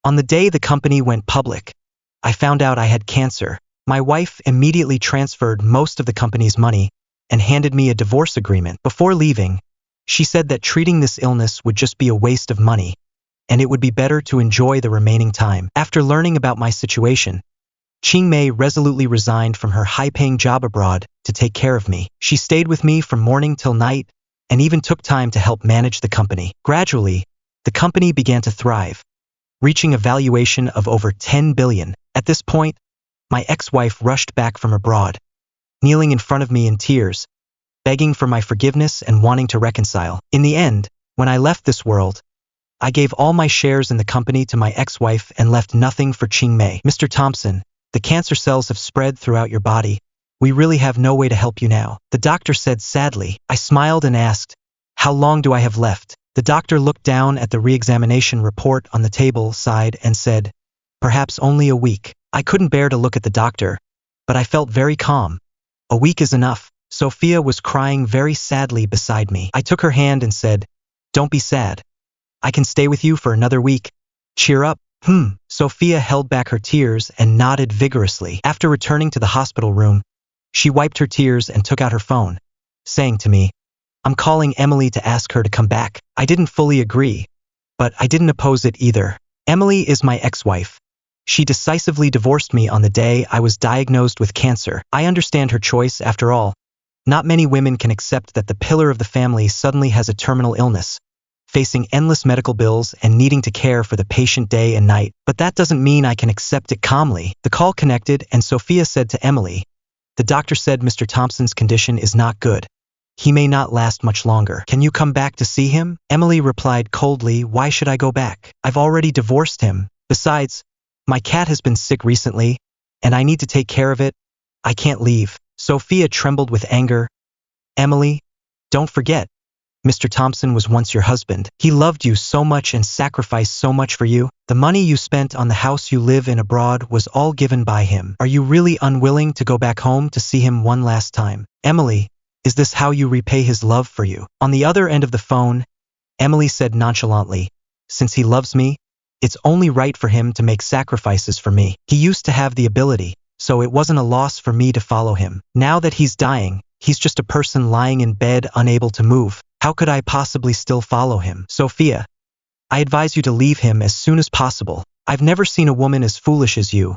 On the day the company went public, I found out I had cancer. My wife immediately transferred most of the company's money and handed me a divorce agreement. Before leaving, she said that treating this illness would just be a waste of money, and it would be better to enjoy the remaining time. After learning about my situation, Ching Mei resolutely resigned from her high-paying job abroad to take care of me. She stayed with me from morning till night and even took time to help manage the company. Gradually, the company began to thrive, reaching a valuation of over 10 billion. At this point, my ex-wife rushed back from abroad, kneeling in front of me in tears, begging for my forgiveness and wanting to reconcile. In the end, when I left this world, I gave all my shares in the company to my ex-wife and left nothing for Ching Mei. Mr. Thompson, the cancer cells have spread throughout your body. We really have no way to help you now, the doctor said sadly. I smiled and asked, how long do I have left? The doctor looked down at the re-examination report on the table side and said, perhaps only a week. I couldn't bear to look at the doctor, but I felt very calm. A week is enough. Sophia was crying very sadly beside me. I took her hand and said, don't be sad. I can stay with you for another week. Cheer up. Sophia held back her tears and nodded vigorously. After returning to the hospital room, she wiped her tears and took out her phone, saying to me, I'm calling Emily to ask her to come back. I didn't fully agree, but I didn't oppose it either. Emily is my ex-wife. She decisively divorced me on the day I was diagnosed with cancer. I understand her choice, after all. Not many women can accept that the pillar of the family suddenly has a terminal illness, facing endless medical bills and needing to care for the patient day and night. But that doesn't mean I can accept it calmly. The call connected and Sophia said to Emily, the doctor said Mr. Thompson's condition is not good. He may not last much longer. Can you come back to see him? Emily replied coldly, why should I go back? I've already divorced him. Besides, my cat has been sick recently, and I need to take care of it. I can't leave. Sophia trembled with anger. Emily, don't forget, Mr. Thompson was once your husband. He loved you so much and sacrificed so much for you. The money you spent on the house you live in abroad was all given by him. Are you really unwilling to go back home to see him one last time? Emily, is this how you repay his love for you? On the other end of the phone, Emily said nonchalantly, since he loves me, it's only right for him to make sacrifices for me. He used to have the ability, so it wasn't a loss for me to follow him. Now that he's dying, he's just a person lying in bed unable to move. How could I possibly still follow him? Sophia, I advise you to leave him as soon as possible. I've never seen a woman as foolish as you,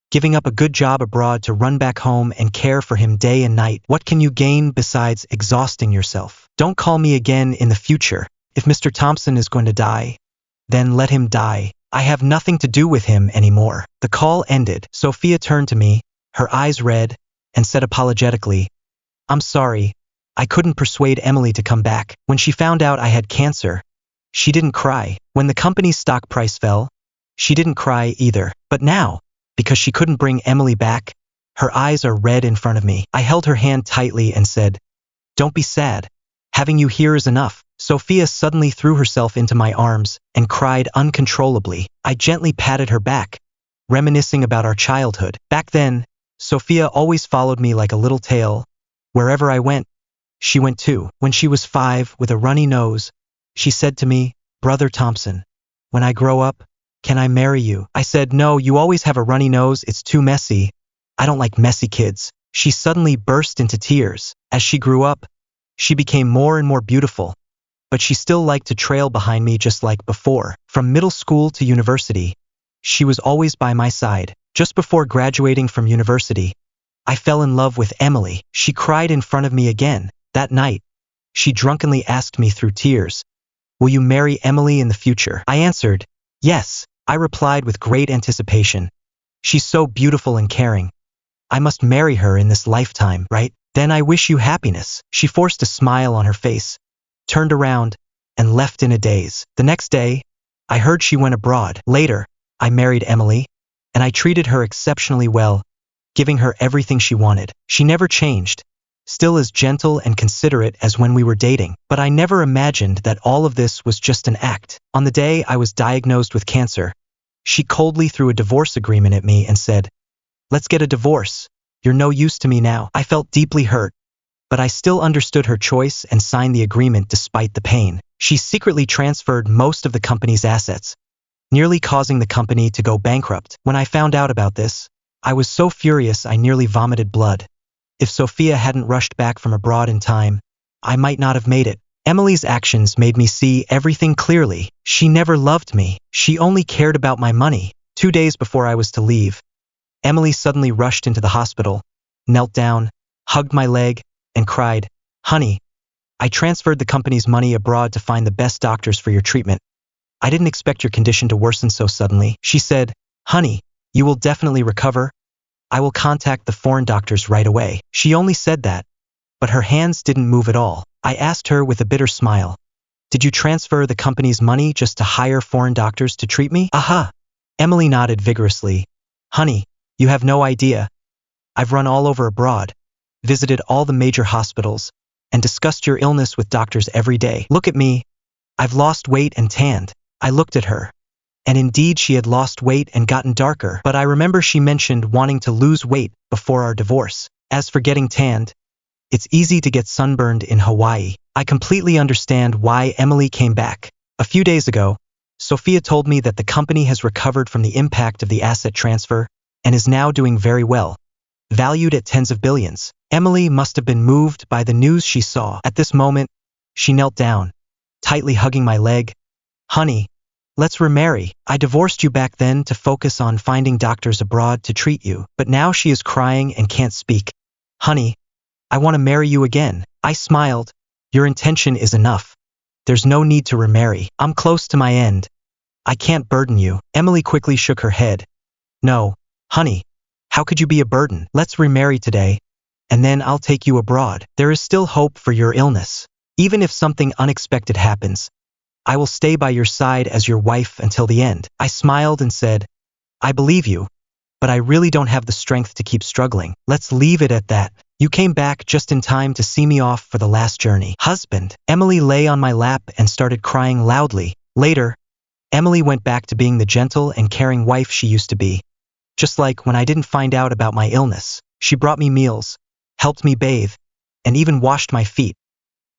giving up a good job abroad to run back home and care for him day and night. What can you gain besides exhausting yourself? Don't call me again in the future. If Mr. Thompson is going to die, then let him die. I have nothing to do with him anymore. The call ended. Sophia turned to me, her eyes red, and said apologetically, I'm sorry, I couldn't persuade Emily to come back. When she found out I had cancer, she didn't cry. When the company's stock price fell, she didn't cry either. But now, because she couldn't bring Emily back, her eyes are red in front of me. I held her hand tightly and said, don't be sad. Having you here is enough. Sophia suddenly threw herself into my arms and cried uncontrollably. I gently patted her back, reminiscing about our childhood. Back then, Sophia always followed me like a little tail. Wherever I went, she went too. When she was 5 with a runny nose, she said to me, Brother Thompson, when I grow up, can I marry you? I said, no, you always have a runny nose, it's too messy. I don't like messy kids. She suddenly burst into tears. As she grew up, she became more and more beautiful, but she still liked to trail behind me just like before. From middle school to university, she was always by my side. Just before graduating from university, I fell in love with Emily. She cried in front of me again. That night, she drunkenly asked me through tears, will you marry Emily in the future? I answered, yes. I replied with great anticipation. She's so beautiful and caring. I must marry her in this lifetime, right? Then I wish you happiness. She forced a smile on her face, turned around, and left in a daze. The next day, I heard she went abroad. Later, I married Emily, and I treated her exceptionally well, giving her everything she wanted. She never changed, still as gentle and considerate as when we were dating. But I never imagined that all of this was just an act. On the day I was diagnosed with cancer, she coldly threw a divorce agreement at me and said, let's get a divorce. You're no use to me now. I felt deeply hurt, but I still understood her choice and signed the agreement despite the pain. She secretly transferred most of the company's assets, nearly causing the company to go bankrupt. When I found out about this, I was so furious I nearly vomited blood. If Sophia hadn't rushed back from abroad in time, I might not have made it. Emily's actions made me see everything clearly. She never loved me. She only cared about my money. 2 days before I was to leave, Emily suddenly rushed into the hospital, knelt down, hugged my leg, and cried, "Honey, I transferred the company's money abroad to find the best doctors for your treatment. I didn't expect your condition to worsen so suddenly." She said, "Honey, you will definitely recover. I will contact the foreign doctors right away." She only said that, but her hands didn't move at all. I asked her with a bitter smile, "Did you transfer the company's money just to hire foreign doctors to treat me?" "Aha!" Emily nodded vigorously. "Honey, you have no idea. I've run all over abroad, visited all the major hospitals, and discussed your illness with doctors every day. Look at me. I've lost weight and tanned." I looked at her, and indeed she had lost weight and gotten darker, but I remember she mentioned wanting to lose weight before our divorce. As for getting tanned, it's easy to get sunburned in Hawaii. I completely understand why Emily came back. A few days ago, Sophia told me that the company has recovered from the impact of the asset transfer and is now doing very well, valued at tens of billions. Emily must have been moved by the news she saw. At this moment, she knelt down, tightly hugging my leg. "Honey, let's remarry. I divorced you back then to focus on finding doctors abroad to treat you, but now she is crying and can't speak. Honey, I want to marry you again." I smiled. "Your intention is enough. There's no need to remarry. I'm close to my end. I can't burden you." Emily quickly shook her head. "No, honey, how could you be a burden? Let's remarry today, and then I'll take you abroad. There is still hope for your illness. Even if something unexpected happens, I will stay by your side as your wife until the end." I smiled and said, "I believe you, but I really don't have the strength to keep struggling. Let's leave it at that. You came back just in time to see me off for the last journey." "Husband." Emily lay on my lap and started crying loudly. Later, Emily went back to being the gentle and caring wife she used to be. Just like when I didn't find out about my illness, she brought me meals, helped me bathe, and even washed my feet,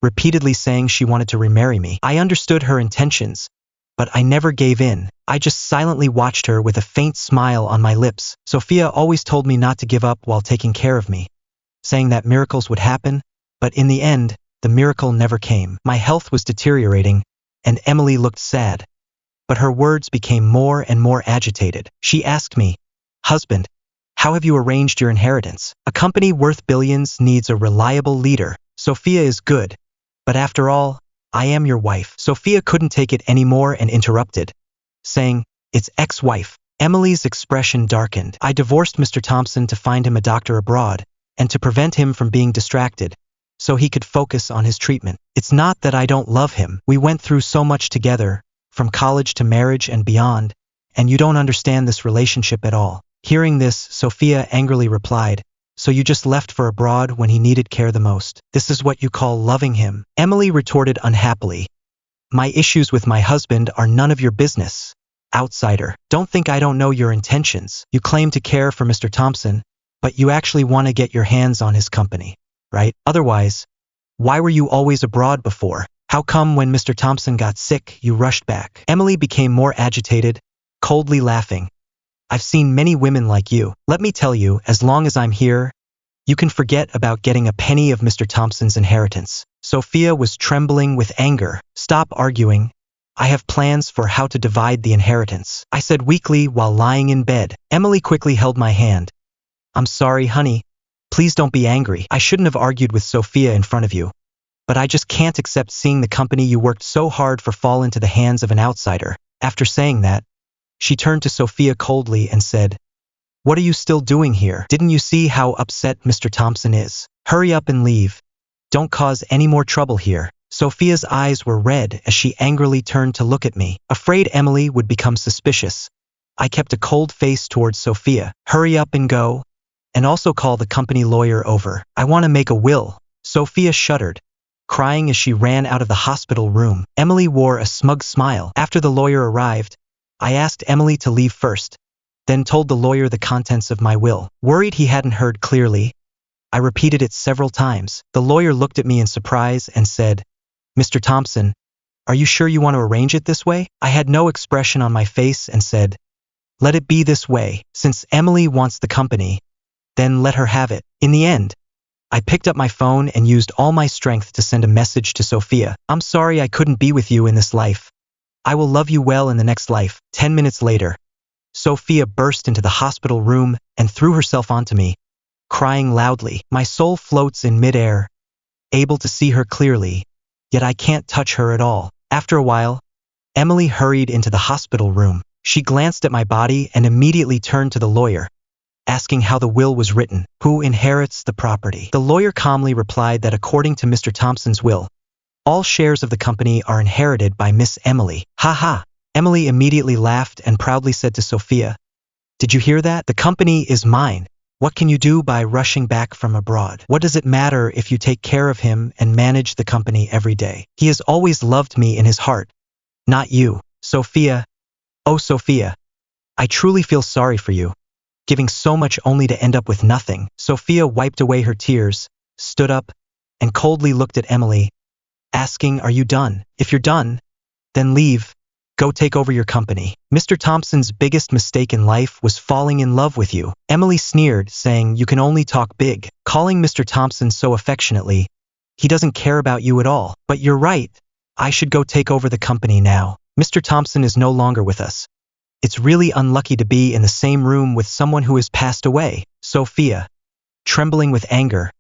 repeatedly saying she wanted to remarry me. I understood her intentions, but I never gave in. I just silently watched her with a faint smile on my lips. Sophia always told me not to give up while taking care of me, saying that miracles would happen, but in the end, the miracle never came. My health was deteriorating, and Emily looked sad, but her words became more and more agitated. She asked me, "Husband, how have you arranged your inheritance? A company worth billions needs a reliable leader. Sophia is good, but after all, I am your wife." Sophia couldn't take it anymore and interrupted, saying, "It's ex-wife." Emily's expression darkened. "I divorced Mr. Thompson to find him a doctor abroad, and to prevent him from being distracted, so he could focus on his treatment. It's not that I don't love him. We went through so much together, from college to marriage and beyond, and you don't understand this relationship at all." Hearing this, Sophia angrily replied, "So you just left for abroad when he needed care the most? This is what you call loving him?" Emily retorted unhappily, "My issues with my husband are none of your business. Outsider, don't think I don't know your intentions. You claim to care for Mr. Thompson, but you actually want to get your hands on his company, right? Otherwise, why were you always abroad before? How come when Mr. Thompson got sick, you rushed back?" Emily became more agitated, coldly laughing. "I've seen many women like you. Let me tell you, as long as I'm here, you can forget about getting a penny of Mr. Thompson's inheritance." Sophia was trembling with anger. "Stop arguing. I have plans for how to divide the inheritance," I said weakly while lying in bed. Emily quickly held my hand. "I'm sorry, honey. Please don't be angry. I shouldn't have argued with Sophia in front of you. But I just can't accept seeing the company you worked so hard for fall into the hands of an outsider." After saying that, she turned to Sophia coldly and said, "What are you still doing here? Didn't you see how upset Mr. Thompson is? Hurry up and leave. Don't cause any more trouble here." Sophia's eyes were red as she angrily turned to look at me. Afraid Emily would become suspicious, I kept a cold face towards Sophia. "Hurry up and go, and also call the company lawyer over. I want to make a will." Sophia shuddered, crying as she ran out of the hospital room. Emily wore a smug smile. After the lawyer arrived, I asked Emily to leave first, then told the lawyer the contents of my will. Worried he hadn't heard clearly, I repeated it several times. The lawyer looked at me in surprise and said, "Mr. Thompson, Are you sure you want to arrange it this way? I had no expression on my face and said, let it be this way. Since Emily wants the company, then let her have it. In the end, I picked up my phone and used all my strength to send a message to Sophia. I'm sorry I couldn't be with you in this life. I will love you well in the next life. 10 minutes later, Sophia burst into the hospital room and threw herself onto me, crying loudly. My soul floats in midair, able to see her clearly, yet I can't touch her at all. After a while, Emily hurried into the hospital room. She glanced at my body and immediately turned to the lawyer, asking how the will was written, who inherits the property. The lawyer calmly replied that according to Mr. Thompson's will, all shares of the company are inherited by Miss Emily. Ha ha! Emily immediately laughed and proudly said to Sophia, did you hear that? The company is mine. What can you do by rushing back from abroad? What does it matter if you take care of him and manage the company every day? He has always loved me in his heart, not you. Sophia, oh Sophia, I truly feel sorry for you, giving so much only to end up with nothing. Sophia wiped away her tears, stood up, and coldly looked at Emily, asking, are you done? If you're done, then leave. Go take over your company. Mr. Thompson's biggest mistake in life was falling in love with you. Emily sneered, saying, you can only talk big. Calling Mr. Thompson so affectionately, he doesn't care about you at all. But you're right. I should go take over the company now. Mr. Thompson is no longer with us. It's really unlucky to be in the same room with someone who has passed away. Sophia, trembling with anger,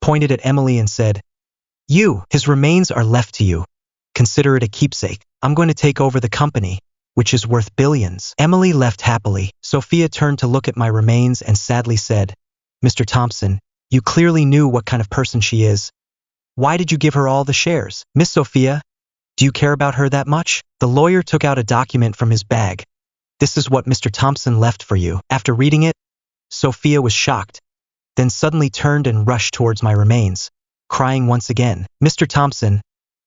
pointed at Emily and said, his remains are left to you. Consider it a keepsake. I'm going to take over the company, which is worth billions. Emily left happily. Sophia turned to look at my remains and sadly said, Mr. Thompson, you clearly knew what kind of person she is. Why did you give her all the shares? Miss Sophia, do you care about her that much? The lawyer took out a document from his bag. This is what Mr. Thompson left for you. After reading it, Sophia was shocked, then suddenly turned and rushed towards my remains, crying once again, Mr. Thompson,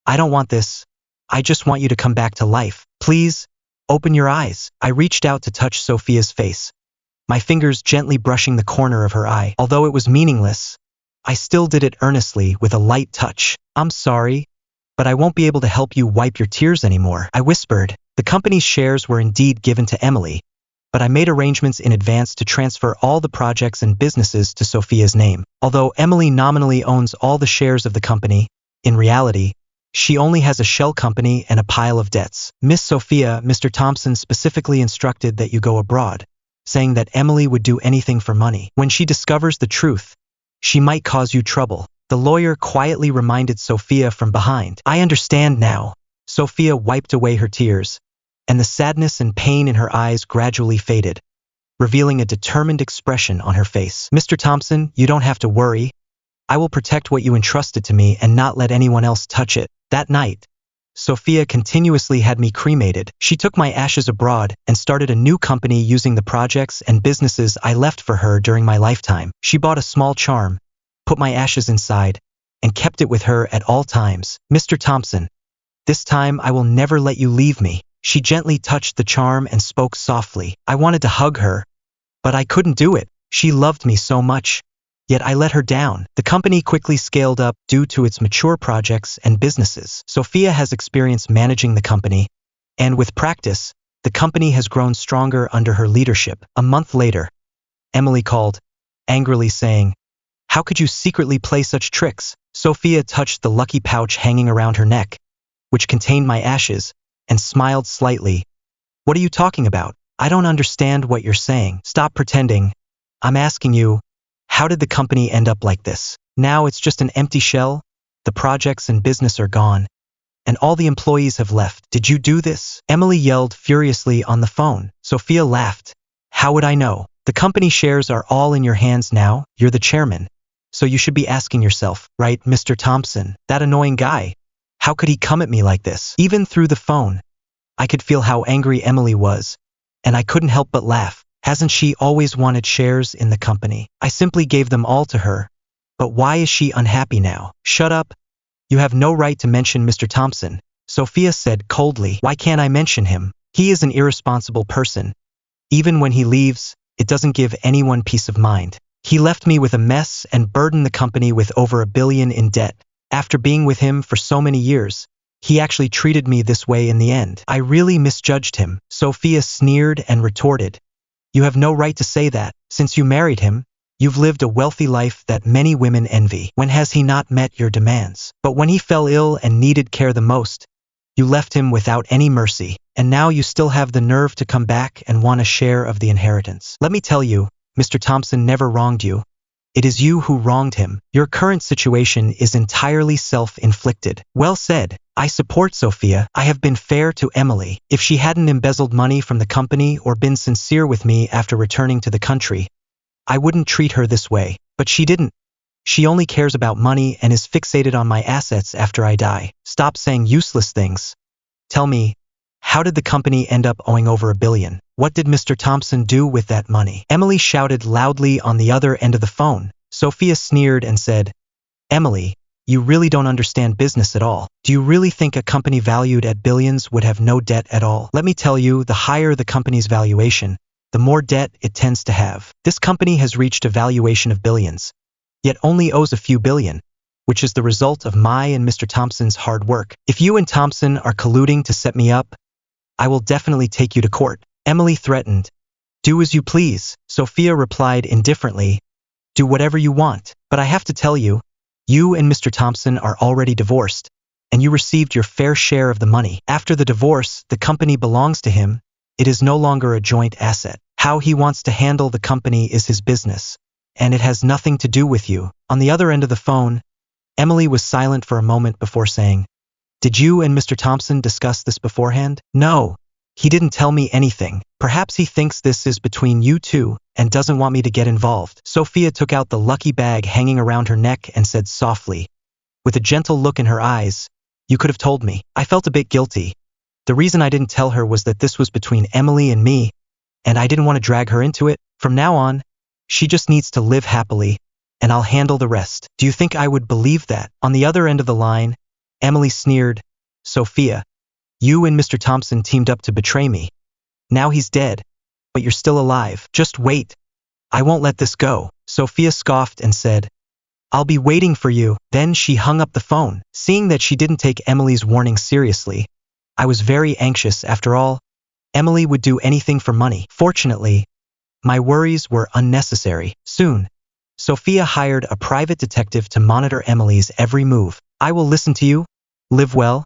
I don't want this. I just want you to come back to life. Please, open your eyes. I reached out to touch Sophia's face, my fingers gently brushing the corner of her eye. Although it was meaningless, I still did it earnestly with a light touch. I'm sorry, but I won't be able to help you wipe your tears anymore, I whispered. The company's shares were indeed given to Emily, but I made arrangements in advance to transfer all the projects and businesses to Sophia's name. Although Emily nominally owns all the shares of the company, in reality, she only has a shell company and a pile of debts. Miss Sophia, Mr. Thompson specifically instructed that you go abroad, saying that Emily would do anything for money. When she discovers the truth, she might cause you trouble. The lawyer quietly reminded Sophia from behind. I understand now. Sophia wiped away her tears, and the sadness and pain in her eyes gradually faded, revealing a determined expression on her face. Mr. Thompson, you don't have to worry. I will protect what you entrusted to me and not let anyone else touch it. That night, Sophia continuously had me cremated. She took my ashes abroad and started a new company using the projects and businesses I left for her during my lifetime. She bought a small charm, put my ashes inside, and kept it with her at all times. Mr. Thompson, this time I will never let you leave me. She gently touched the charm and spoke softly. I wanted to hug her, but I couldn't do it. She loved me so much. Yet I let her down. The company quickly scaled up due to its mature projects and businesses. Sophia has experience managing the company, and with practice, the company has grown stronger under her leadership. A month later, Emily called, angrily saying, how could you secretly play such tricks? Sophia touched the lucky pouch hanging around her neck, which contained my ashes, and smiled slightly. What are you talking about? I don't understand what you're saying. Stop pretending. I'm asking you, how did the company end up like this? Now it's just an empty shell, the projects and business are gone, and all the employees have left. Did you do this? Emily yelled furiously on the phone. Sophia laughed. How would I know? The company shares are all in your hands now. You're the chairman. So you should be asking yourself, right, Mr. Thompson? That annoying guy. How could he come at me like this? Even through the phone, I could feel how angry Emily was, and I couldn't help but laugh. Hasn't she always wanted shares in the company? I simply gave them all to her. But why is she unhappy now? Shut up. You have no right to mention Mr. Thompson, Sophia said coldly. Why can't I mention him? He is an irresponsible person. Even when he leaves, it doesn't give anyone peace of mind. He left me with a mess and burdened the company with over $1 billion in debt. After being with him for so many years, He actually treated me this way in the end. I really misjudged him. Sophia sneered and retorted. You have no right to say that. Since you married him, you've lived a wealthy life that many women envy. When has he not met your demands? But when he fell ill and needed care the most, you left him without any mercy, and now you still have the nerve to come back and want a share of the inheritance. Let me tell you, Mr. Thompson never wronged you. It is you who wronged him. Your current situation is entirely self-inflicted. Well said. I support Sophia. I have been fair to Emily. If she hadn't embezzled money from the company or been sincere with me after returning to the country, I wouldn't treat her this way. But she didn't. She only cares about money and is fixated on my assets after I die. Stop saying useless things. Tell me, how did the company end up owing over $1 billion? What did Mr. Thompson do with that money? Emily shouted loudly on the other end of the phone. Sophia sneered and said, Emily, you really don't understand business at all. Do you really think a company valued at billions would have no debt at all? Let me tell you, the higher the company's valuation, the more debt it tends to have. This company has reached a valuation of billions, yet only owes a few billion, which is the result of my and Mr. Thompson's hard work. If you and Thompson are colluding to set me up, I will definitely take you to court. Emily threatened. Do as you please. Sophia replied indifferently. Do whatever you want, but I have to tell you, you and Mr. Thompson are already divorced, and you received your fair share of the money. After the divorce, the company belongs to him. It is no longer a joint asset. How he wants to handle the company is his business, and it has nothing to do with you. On the other end of the phone, Emily was silent for a moment before saying, Did you and Mr. Thompson discuss this beforehand? No, he didn't tell me anything. Perhaps he thinks this is between you two and doesn't want me to get involved. Sophia took out the lucky bag hanging around her neck and said softly, with a gentle look in her eyes, You could have told me. I felt a bit guilty. The reason I didn't tell her was that this was between Emily and me, and I didn't want to drag her into it. From now on, she just needs to live happily, and I'll handle the rest. Do you think I would believe that? On the other end of the line, Emily sneered, Sophia, you and Mr. Thompson teamed up to betray me. Now he's dead, but you're still alive. Just wait. I won't let this go. Sophia scoffed and said, I'll be waiting for you. Then she hung up the phone. Seeing that she didn't take Emily's warning seriously, I was very anxious. After all, Emily would do anything for money. Fortunately, my worries were unnecessary. Soon, Sophia hired a private detective to monitor Emily's every move. I will listen to you, live well,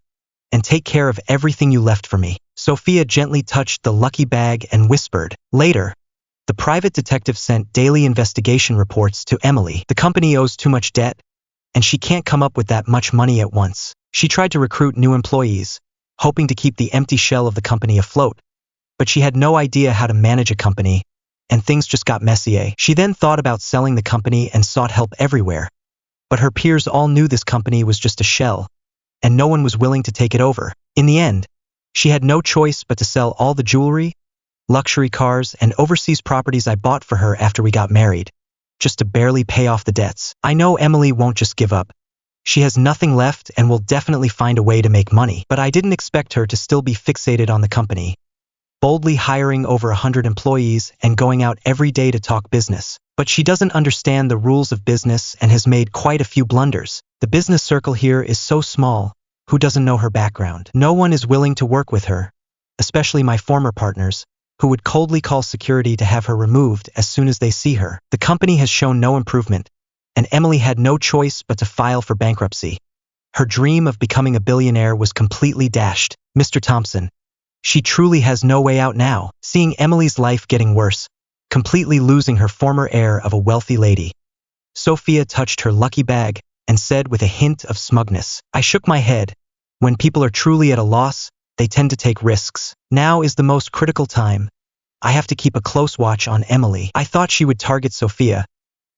and take care of everything you left for me. Sophia gently touched the lucky bag and whispered. Later, the private detective sent daily investigation reports to Emily. The company owes too much debt, and she can't come up with that much money at once. She tried to recruit new employees, hoping to keep the empty shell of the company afloat, but she had no idea how to manage a company, and things just got messy. She then thought about selling the company and sought help everywhere, but her peers all knew this company was just a shell, and no one was willing to take it over. In the end, she had no choice but to sell all the jewelry, luxury cars, and overseas properties I bought for her after we got married, just to barely pay off the debts. I know Emily won't just give up. She has nothing left and will definitely find a way to make money, but I didn't expect her to still be fixated on the company, boldly hiring over 100 employees and going out every day to talk business. But she doesn't understand the rules of business and has made quite a few blunders. The business circle here is so small. Who doesn't know her background? No one is willing to work with her, especially my former partners, who would coldly call security to have her removed as soon as they see her. The company has shown no improvement, and Emily had no choice but to file for bankruptcy. Her dream of becoming a billionaire was completely dashed. Mr. Thompson, she truly has no way out now. Seeing Emily's life getting worse, completely losing her former air of a wealthy lady, Sophia touched her lucky bag and said with a hint of smugness, I shook my head. When people are truly at a loss, they tend to take risks. Now is the most critical time. I have to keep a close watch on Emily. I thought she would target Sophia,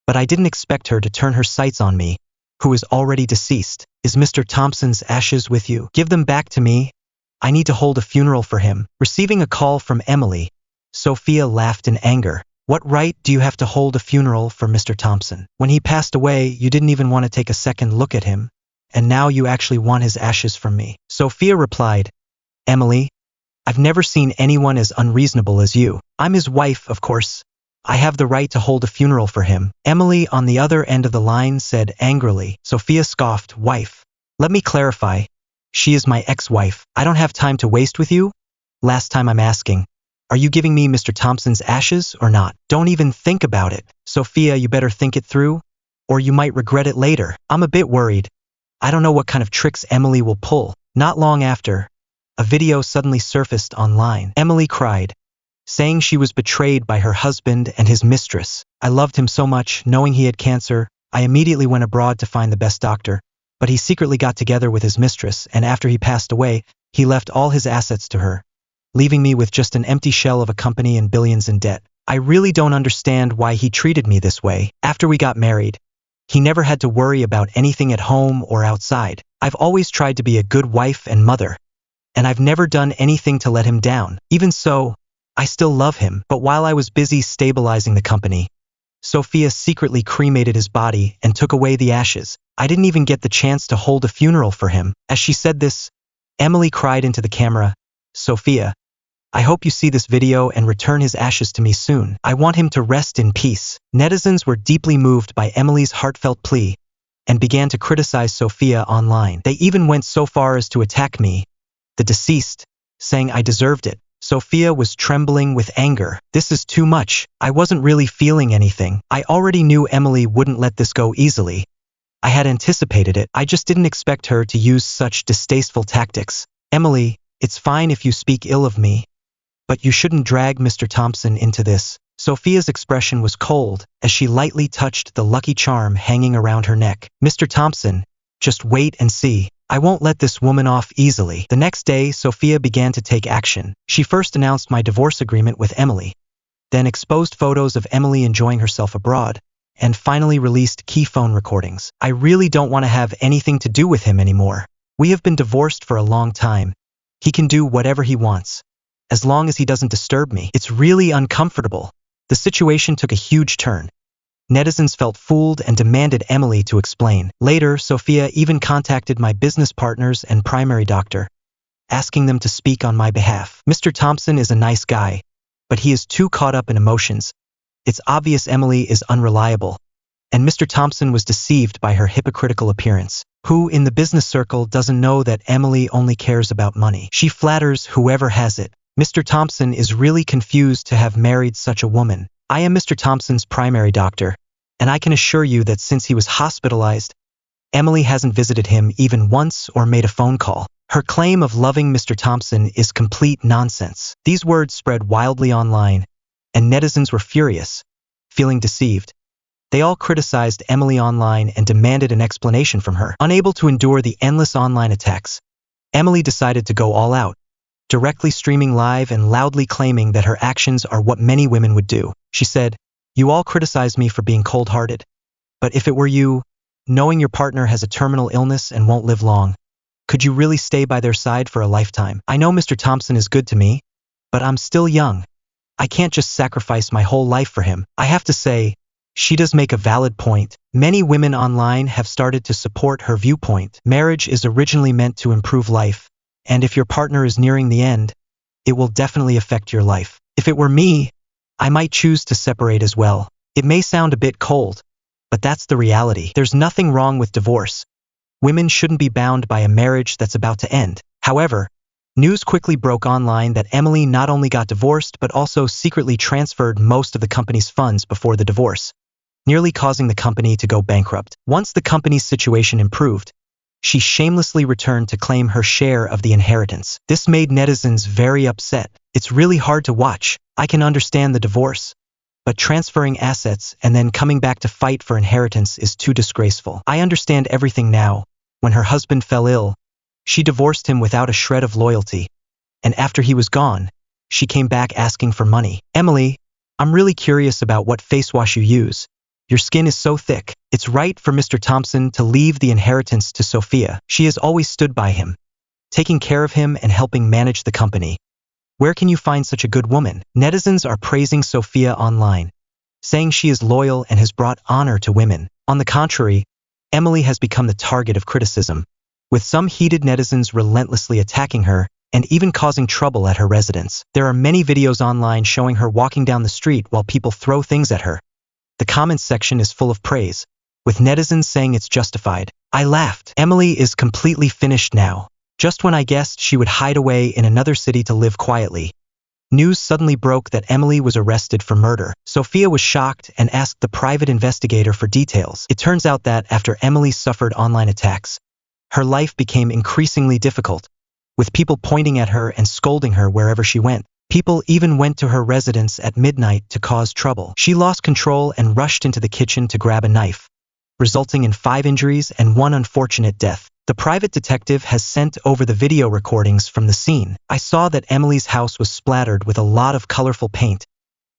but I didn't expect her to turn her sights on me, who is already deceased. Is Mr. Thompson's ashes with you? Give them back to me. I need to hold a funeral for him. Receiving a call from Emily, Sophia laughed in anger. What right do you have to hold a funeral for Mr. Thompson? When he passed away, you didn't even want to take a second look at him, and now you actually want his ashes from me. Sophia replied, Emily, I've never seen anyone as unreasonable as you. I'm his wife, of course. I have the right to hold a funeral for him. Emily on the other end of the line said angrily. Sophia scoffed, wife. Let me clarify. She is my ex-wife. I don't have time to waste with you. Last time I'm asking, are you giving me Mr. Thompson's ashes or not? Don't even think about it. Sophia, you better think it through, or you might regret it later. I'm a bit worried. I don't know what kind of tricks Emily will pull. Not long after, a video suddenly surfaced online. Emily cried, saying she was betrayed by her husband and his mistress. I loved him so much, knowing he had cancer. I immediately went abroad to find the best doctor, but he secretly got together with his mistress, and after he passed away, he left all his assets to her, leaving me with just an empty shell of a company and billions in debt. I really don't understand why he treated me this way. After we got married, he never had to worry about anything at home or outside. I've always tried to be a good wife and mother, and I've never done anything to let him down. Even so, I still love him. But while I was busy stabilizing the company, Sophia secretly cremated his body and took away the ashes. I didn't even get the chance to hold a funeral for him. As she said this, Emily cried into the camera, Sophia, I hope you see this video and return his ashes to me soon. I want him to rest in peace. Netizens were deeply moved by Emily's heartfelt plea and began to criticize Sophia online. They even went so far as to attack me, the deceased, saying I deserved it. Sophia was trembling with anger. This is too much. I wasn't really feeling anything. I already knew Emily wouldn't let this go easily. I had anticipated it. I just didn't expect her to use such distasteful tactics. Emily, it's fine if you speak ill of me, but you shouldn't drag Mr. Thompson into this. Sophia's expression was cold as she lightly touched the lucky charm hanging around her neck. Mr. Thompson, just wait and see. I won't let this woman off easily. The next day, Sophia began to take action. She first announced my divorce agreement with Emily, then exposed photos of Emily enjoying herself abroad, and finally released key phone recordings. I really don't want to have anything to do with him anymore. We have been divorced for a long time. He can do whatever he wants, as long as he doesn't disturb me. It's really uncomfortable. The situation took a huge turn. Netizens felt fooled and demanded Emily to explain. Later, Sophia even contacted my business partners and primary doctor, asking them to speak on my behalf. Mr. Thompson is a nice guy, but he is too caught up in emotions. It's obvious Emily is unreliable, and Mr. Thompson was deceived by her hypocritical appearance. Who in the business circle doesn't know that Emily only cares about money? She flatters whoever has it. Mr. Thompson is really confused to have married such a woman. I am Mr. Thompson's primary doctor, and I can assure you that since he was hospitalized, Emily hasn't visited him even once or made a phone call. Her claim of loving Mr. Thompson is complete nonsense. These words spread wildly online, and netizens were furious, feeling deceived. They all criticized Emily online and demanded an explanation from her. Unable to endure the endless online attacks, Emily decided to go all out, directly streaming live and loudly claiming that her actions are what many women would do. She said, "You all criticize me for being cold-hearted, but if it were you, knowing your partner has a terminal illness and won't live long, could you really stay by their side for a lifetime? I know Mr. Thompson is good to me, but I'm still young. I can't just sacrifice my whole life for him." I have to say, she does make a valid point. Many women online have started to support her viewpoint. Marriage is originally meant to improve life, and if your partner is nearing the end, it will definitely affect your life. If it were me, I might choose to separate as well. It may sound a bit cold, but that's the reality. There's nothing wrong with divorce. Women shouldn't be bound by a marriage that's about to end. However, news quickly broke online that Emily not only got divorced but also secretly transferred most of the company's funds before the divorce, nearly causing the company to go bankrupt. Once the company's situation improved, she shamelessly returned to claim her share of the inheritance. This made netizens very upset. It's really hard to watch. I can understand the divorce, but transferring assets and then coming back to fight for inheritance is too disgraceful. I understand everything now. When her husband fell ill, she divorced him without a shred of loyalty, and after he was gone, she came back asking for money. Emily, I'm really curious about what face wash you use. Your skin is so thick. It's right for Mr. Thompson to leave the inheritance to Sophia. She has always stood by him, taking care of him and helping manage the company. Where can you find such a good woman? Netizens are praising Sophia online, saying she is loyal and has brought honor to women. On the contrary, Emily has become the target of criticism, with some heated netizens relentlessly attacking her and even causing trouble at her residence. There are many videos online showing her walking down the street while people throw things at her. The comments section is full of praise, with netizens saying it's justified. I laughed. Emily is completely finished now. Just when I guessed she would hide away in another city to live quietly, news suddenly broke that Emily was arrested for murder. Sophia was shocked and asked the private investigator for details. It turns out that after Emily suffered online attacks, her life became increasingly difficult, with people pointing at her and scolding her wherever she went. People even went to her residence at midnight to cause trouble. She lost control and rushed into the kitchen to grab a knife, resulting in 5 injuries and 1 unfortunate death. The private detective has sent over the video recordings from the scene. I saw that Emily's house was splattered with a lot of colorful paint,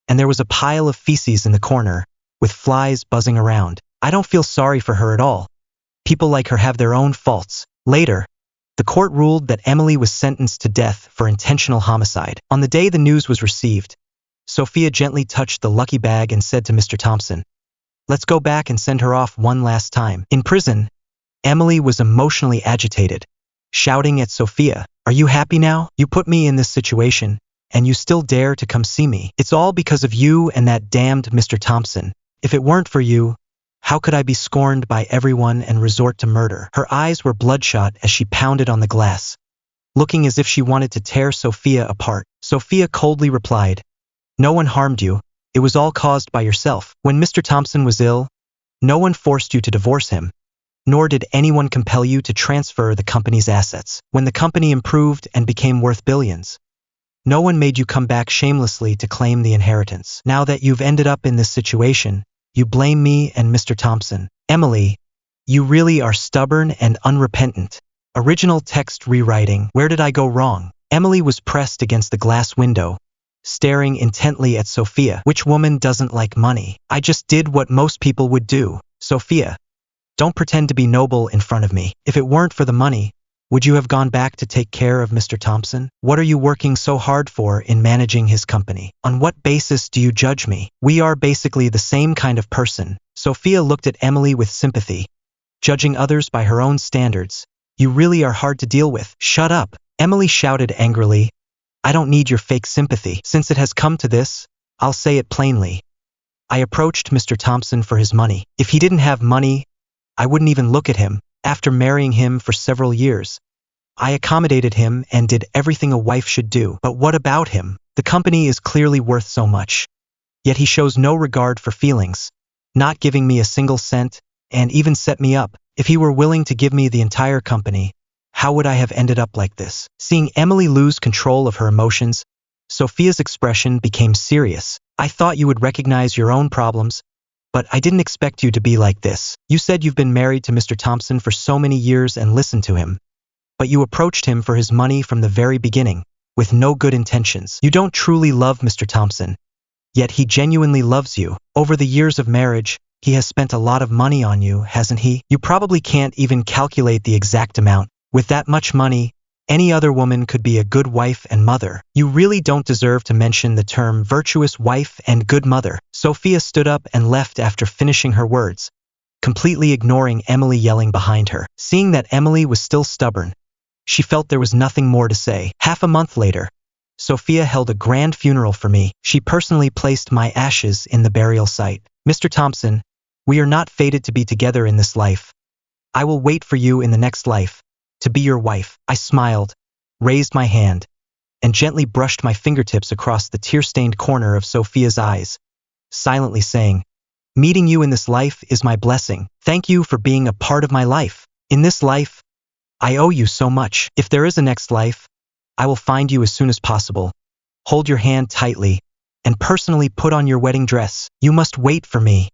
and there was a pile of feces in the corner, with flies buzzing around. I don't feel sorry for her at all. People like her have their own faults. Later, the court ruled that Emily was sentenced to death for intentional homicide. On the day the news was received, Sophia gently touched the lucky bag and said to Mr. Thompson, "Let's go back and send her off one last time." In prison, Emily was emotionally agitated, shouting at Sophia, "Are you happy now? You put me in this situation, and you still dare to come see me. It's all because of you and that damned Mr. Thompson. If it weren't for you, how could I be scorned by everyone and resort to murder?" Her eyes were bloodshot as she pounded on the glass, looking as if she wanted to tear Sophia apart. Sophia coldly replied, "No one harmed you. It was all caused by yourself. When Mr. Thompson was ill, no one forced you to divorce him, nor did anyone compel you to transfer the company's assets. When the company improved and became worth billions, no one made you come back shamelessly to claim the inheritance. Now that you've ended up in this situation, you blame me and Mr. Thompson. Emily, you really are stubborn and unrepentant." Original text rewriting. Where did I go wrong? Emily was pressed against the glass window, staring intently at Sophia. Which woman doesn't like money? I just did what most people would do. Sophia, don't pretend to be noble in front of me. If it weren't for the money, would you have gone back to take care of Mr. Thompson? What are you working so hard for in managing his company? On what basis do you judge me? We are basically the same kind of person. Sophia looked at Emily with sympathy, judging others by her own standards. You really are hard to deal with. Shut up, Emily shouted angrily. I don't need your fake sympathy. Since it has come to this, I'll say it plainly. I approached Mr. Thompson for his money. If he didn't have money, I wouldn't even look at him. After marrying him for several years, I accommodated him and did everything a wife should do. But what about him? The company is clearly worth so much, yet he shows no regard for feelings, not giving me a single cent, and even set me up. If he were willing to give me the entire company, how would I have ended up like this? Seeing Emily lose control of her emotions, Sophia's expression became serious. I thought you would recognize your own problems, but I didn't expect you to be like this. You said you've been married to Mr. Thompson for so many years and listened to him, but you approached him for his money from the very beginning, with no good intentions. You don't truly love Mr. Thompson, yet he genuinely loves you. Over the years of marriage, he has spent a lot of money on you, hasn't he? You probably can't even calculate the exact amount. With that much money, any other woman could be a good wife and mother. You really don't deserve to mention the term virtuous wife and good mother. Sophia stood up and left after finishing her words, completely ignoring Emily yelling behind her. Seeing that Emily was still stubborn, she felt there was nothing more to say. Half a month later, Sophia held a grand funeral for me. She personally placed my ashes in the burial site. Mr. Thompson, we are not fated to be together in this life. I will wait for you in the next life, to be your wife. I smiled, raised my hand, and gently brushed my fingertips across the tear-stained corner of Sophia's eyes, silently saying, meeting you in this life is my blessing. Thank you for being a part of my life. In this life, I owe you so much. If there is a next life, I will find you as soon as possible, hold your hand tightly, and personally put on your wedding dress. You must wait for me.